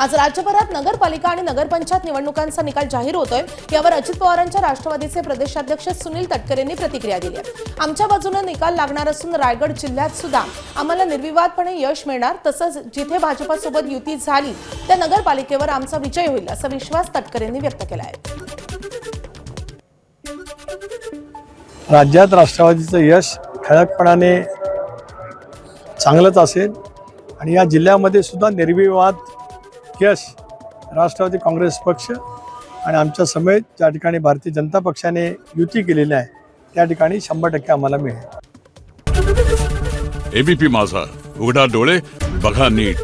आज राज्यभरात नगरपालिका आणि नगरपंचायत निवडणुकांचा निकाल जाहीर होतोय। यावर अजित पवारांच्या राष्ट्रवादीचे प्रदेशाध्यक्ष सुनील तटकरेंनी प्रतिक्रिया दिली आहे। आमच्या बाजूने निकाल लागणार असून रायगड जिल्ह्यात सुद्धा आम्हाला निर्विवादपणे यश मिळणार, तसंच जिथे भाजपसोबत युती झाली त्या नगरपालिकेवर आमचा विजय होईल असा विश्वास तटकरेंनी व्यक्त केला आहे। राज्यात राष्ट्रवादीचं यश ठळकपणाने चांगलंच असेल आणि या जिल्ह्यामध्ये सुद्धा निर्विवाद यश राष्ट्रवादी काँग्रेस पक्ष आणि आमच्या समेत ज्या ठिकाणी भारतीय जनता पक्षाने युती केलेली आहे त्या ठिकाणी 100% आम्हाला मिळेल। एबीपी माझा, उघडा डोळे बघा नीट।